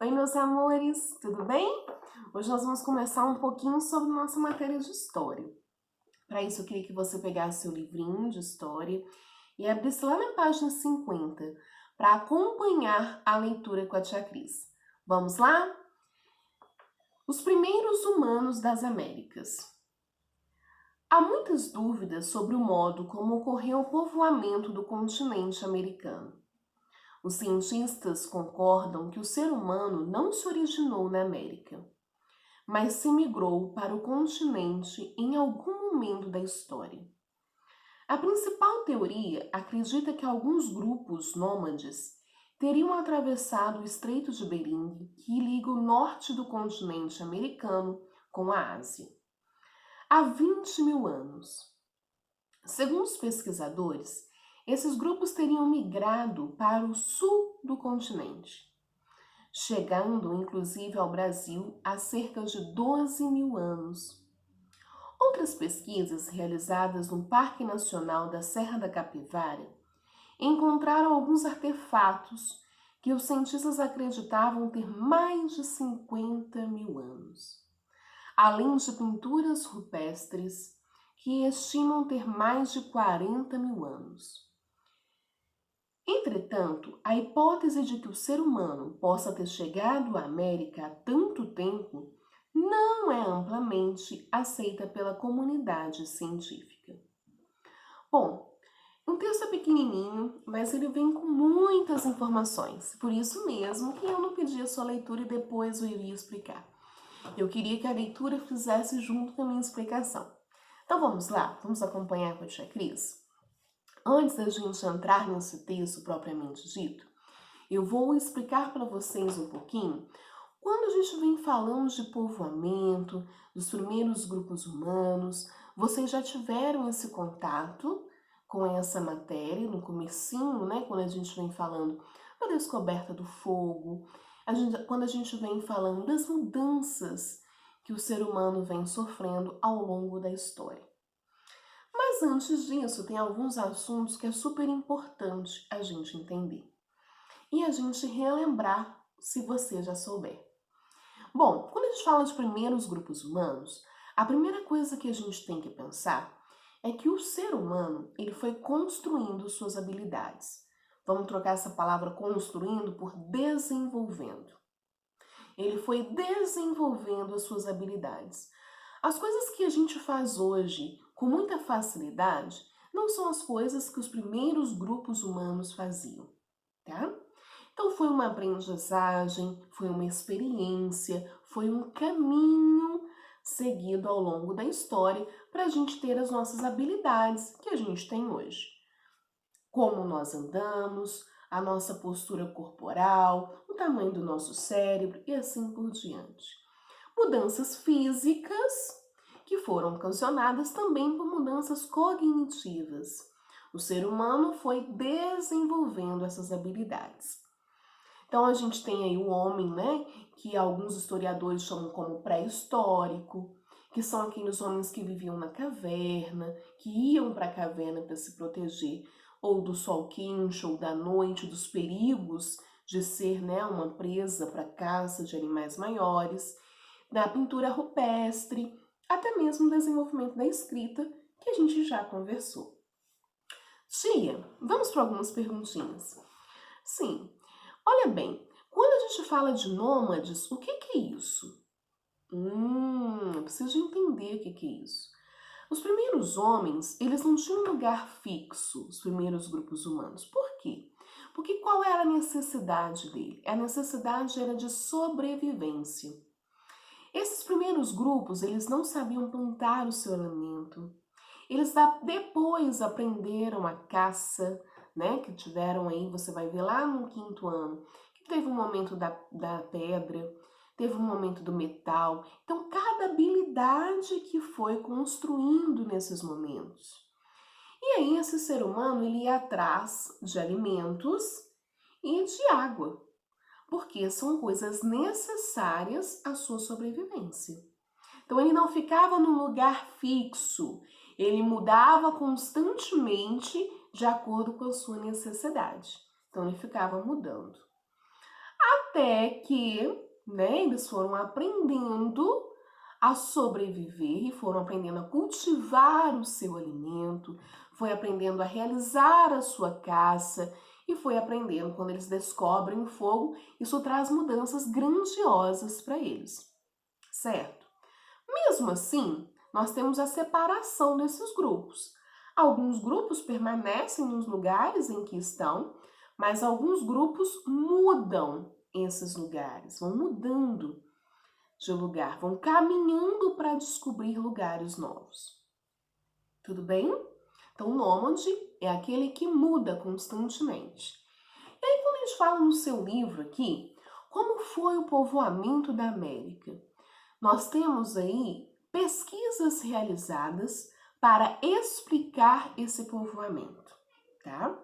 Oi, meus amores, tudo bem? Hoje nós vamos conversar um pouquinho sobre nossa matéria de história. Para isso, eu queria que você pegasse seu livrinho de história e abrisse lá na página 50 para acompanhar a leitura com a tia Cris. Vamos lá? Os primeiros humanos das Américas. Há muitas dúvidas sobre o modo como ocorreu o povoamento do continente americano. Os cientistas concordam que o ser humano não se originou na América, mas se migrou para o continente em algum momento da história. A principal teoria acredita que alguns grupos nômades teriam atravessado o Estreito de Bering, que liga o norte do continente americano com a Ásia, há 20 mil anos. Segundo os pesquisadores, esses grupos teriam migrado para o sul do continente, chegando inclusive ao Brasil há cerca de 12 mil anos. Outras pesquisas realizadas no Parque Nacional da Serra da Capivara encontraram alguns artefatos que os cientistas acreditavam ter mais de 50 mil anos, além de pinturas rupestres que estimam ter mais de 40 mil anos. Entretanto, a hipótese de que o ser humano possa ter chegado à América há tanto tempo não é amplamente aceita pela comunidade científica. Bom, o texto é pequenininho, mas ele vem com muitas informações. Por isso mesmo que eu não pedi a sua leitura e depois eu iria explicar. Eu queria que a leitura fizesse junto com a minha explicação. Então vamos lá, vamos acompanhar com a tia Cris? Antes da gente entrar nesse texto propriamente dito, eu vou explicar para vocês um pouquinho quando a gente vem falando de povoamento, dos primeiros grupos humanos. Vocês já tiveram esse contato com essa matéria no comecinho, né? Quando a gente vem falando da descoberta do fogo, quando a gente vem falando das mudanças que o ser humano vem sofrendo ao longo da história. Mas antes disso, tem alguns assuntos que é super importante a gente entender e a gente relembrar, se você já souber. Bom, quando a gente fala de primeiros grupos humanos, a primeira coisa que a gente tem que pensar é que o ser humano ele foi construindo suas habilidades. Vamos trocar essa palavra construindo por desenvolvendo. Ele foi desenvolvendo as suas habilidades. As coisas que a gente faz hoje com muita facilidade não são as coisas que os primeiros grupos humanos faziam, tá? Então foi uma aprendizagem, foi uma experiência, foi um caminho seguido ao longo da história para a gente ter as nossas habilidades que a gente tem hoje. Como nós andamos, a nossa postura corporal, o tamanho do nosso cérebro e assim por diante. Mudanças físicas que foram ocasionadas também por mudanças cognitivas. O ser humano foi desenvolvendo essas habilidades. Então a gente tem aí o homem, né, que alguns historiadores chamam como pré-histórico, que são aqueles homens que viviam na caverna, que iam para a caverna para se proteger ou do sol quente ou da noite, dos perigos de ser, né, uma presa para caça de animais maiores, da pintura rupestre, até mesmo o desenvolvimento da escrita, que a gente já conversou. Tia, vamos para algumas perguntinhas. Sim, olha bem, quando a gente fala de nômades, o que é isso? Eu preciso entender o que é isso. Os primeiros homens, eles não tinham um lugar fixo, os primeiros grupos humanos. Por quê? Porque qual era a necessidade dele? A necessidade era de sobrevivência. Esses primeiros grupos, eles não sabiam plantar o seu alimento. Eles depois aprenderam a caça, né? Que tiveram aí, você vai ver lá no 5º ano, que teve um momento da pedra, teve um momento do metal. Então, cada habilidade que foi construindo nesses momentos. E aí, esse ser humano, ele ia atrás de alimentos e de água, porque são coisas necessárias à sua sobrevivência. Então, ele não ficava num lugar fixo, ele mudava constantemente de acordo com a sua necessidade. Então, ele ficava mudando. até que, né, eles foram aprendendo a sobreviver e foram aprendendo a cultivar o seu alimento, foi aprendendo a realizar a sua caça e foi aprendendo quando eles descobrem o fogo, isso traz mudanças grandiosas para eles, certo? Mesmo assim, nós temos a separação desses grupos. Alguns grupos permanecem nos lugares em que estão, mas alguns grupos mudam esses lugares, vão mudando de lugar, vão caminhando para descobrir lugares novos. Tudo bem? Então, o nômade é aquele que muda constantemente. E aí, quando a gente fala no seu livro aqui, como foi o povoamento da América? Nós temos aí pesquisas realizadas para explicar esse povoamento, tá?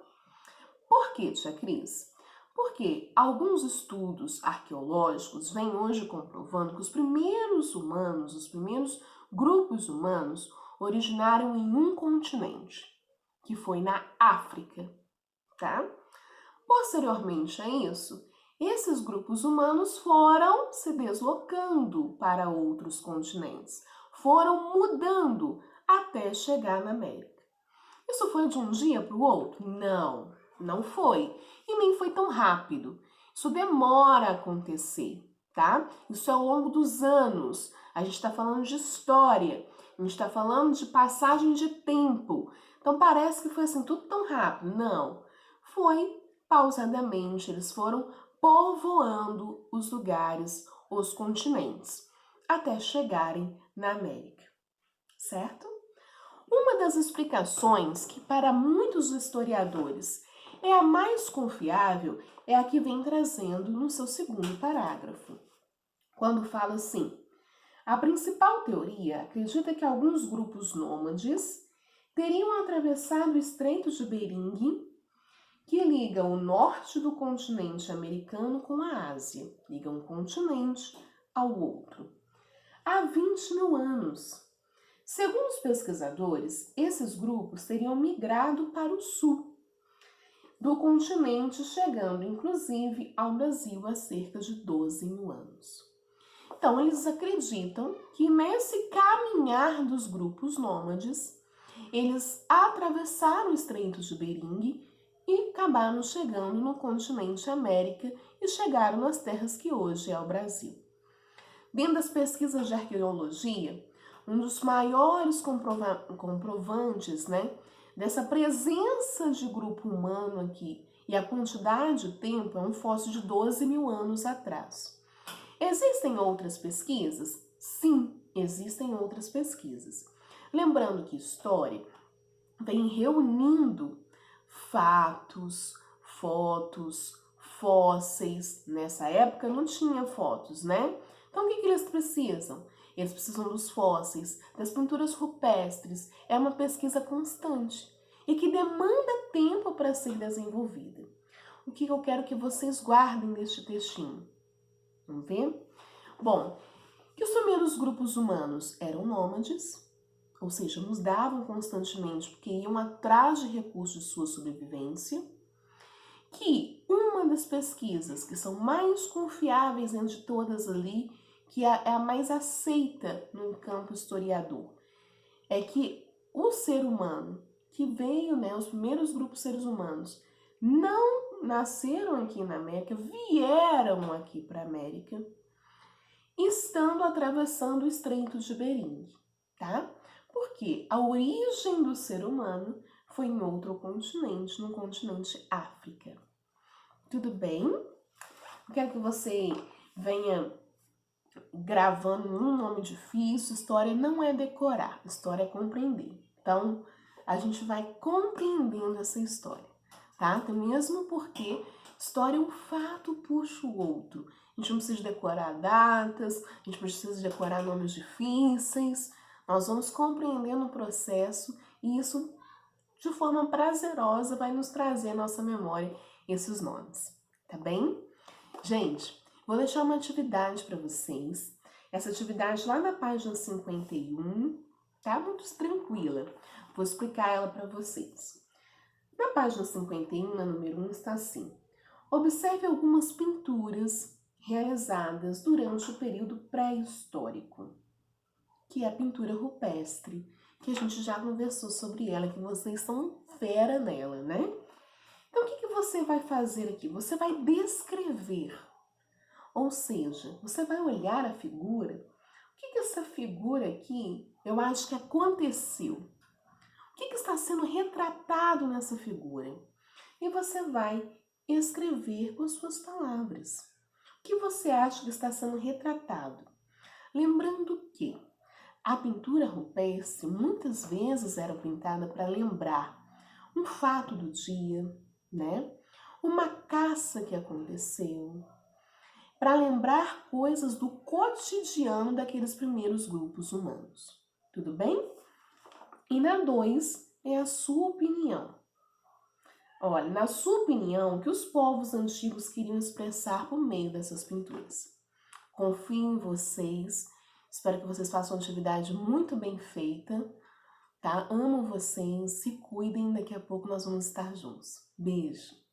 Por quê, tia Cris? Porque alguns estudos arqueológicos vêm hoje comprovando que os primeiros humanos, os primeiros grupos humanos, originaram em um continente, que foi na África, tá? Posteriormente a isso, esses grupos humanos foram se deslocando para outros continentes, foram mudando até chegar na América. Isso foi de um dia para o outro? Não, não foi. E nem foi tão rápido. Isso demora a acontecer, tá? Isso é ao longo dos anos. A gente está falando de história, a gente está falando de passagem de tempo. Então parece que foi assim tudo tão rápido. Não, foi pausadamente. Eles foram povoando os lugares, os continentes, até chegarem na América, certo? Uma das explicações que para muitos historiadores é a mais confiável é a que vem trazendo no seu segundo parágrafo, quando fala assim: a principal teoria acredita que alguns grupos nômades teriam atravessado o Estreito de Bering, que liga o norte do continente americano com a Ásia, liga um continente ao outro, há 20 mil anos. Segundo os pesquisadores, esses grupos teriam migrado para o sul do continente, chegando inclusive ao Brasil há cerca de 12 mil anos. Então, eles acreditam que nesse caminhar dos grupos nômades, eles atravessaram o Estreito de Bering e acabaram chegando no continente América e chegaram nas terras que hoje é o Brasil. Dentro das pesquisas de arqueologia, um dos maiores comprovantes, né, dessa presença de grupo humano aqui e a quantidade de tempo é um fóssil de 12 mil anos atrás. Existem outras pesquisas? Sim, existem outras pesquisas. Lembrando que história vem reunindo fatos, fotos, fósseis. Nessa época não tinha fotos, né? Então o que eles precisam? Eles precisam dos fósseis, das pinturas rupestres. É uma pesquisa constante e que demanda tempo para ser desenvolvida. O que eu quero que vocês guardem deste textinho? Vamos ver? Bom, que os primeiros grupos humanos eram nômades, ou seja, mudavam constantemente porque iam atrás de recursos de sua sobrevivência, que uma das pesquisas que são mais confiáveis entre todas ali, que é a mais aceita no campo historiador, é que o ser humano que veio, né, os primeiros grupos seres humanos, não nasceram aqui na América, vieram aqui para a América, estando atravessando o Estreito de Bering, tá? Porque a origem do ser humano foi em outro continente, no continente África. Tudo bem? Quero que você venha gravando um nome difícil. História não é decorar, história é compreender. Então, a gente vai compreendendo essa história, tá? Então, mesmo porque história um fato puxa o outro. A gente não precisa decorar datas, a gente precisa decorar nomes difíceis. Nós vamos compreendendo o processo e isso, de forma prazerosa, vai nos trazer à nossa memória esses nomes, tá bem? Gente, vou deixar uma atividade para vocês. Essa atividade lá na página 51, tá? Muito tranquila. Vou explicar ela para vocês. Na página 51, na número 1, está assim: Observe algumas pinturas realizadas durante o período pré-histórico, que é a pintura rupestre, que a gente já conversou sobre ela, que vocês são fera nela, né? Então, o que você vai fazer aqui? Você vai descrever, ou seja, você vai olhar a figura. O que essa figura aqui, eu acho que aconteceu? O que está sendo retratado nessa figura? E você vai escrever com as suas palavras. O que você acha que está sendo retratado? Lembrando que a pintura rupestre muitas vezes era pintada para lembrar um fato do dia, né? Uma caça que aconteceu, para lembrar coisas do cotidiano daqueles primeiros grupos humanos. Tudo bem? E na 2 é a sua opinião. Olha, na sua opinião, o que os povos antigos queriam expressar por meio dessas pinturas? Confio em vocês, espero que vocês façam uma atividade muito bem feita, tá? Amo vocês, se cuidem, daqui a pouco nós vamos estar juntos. Beijo!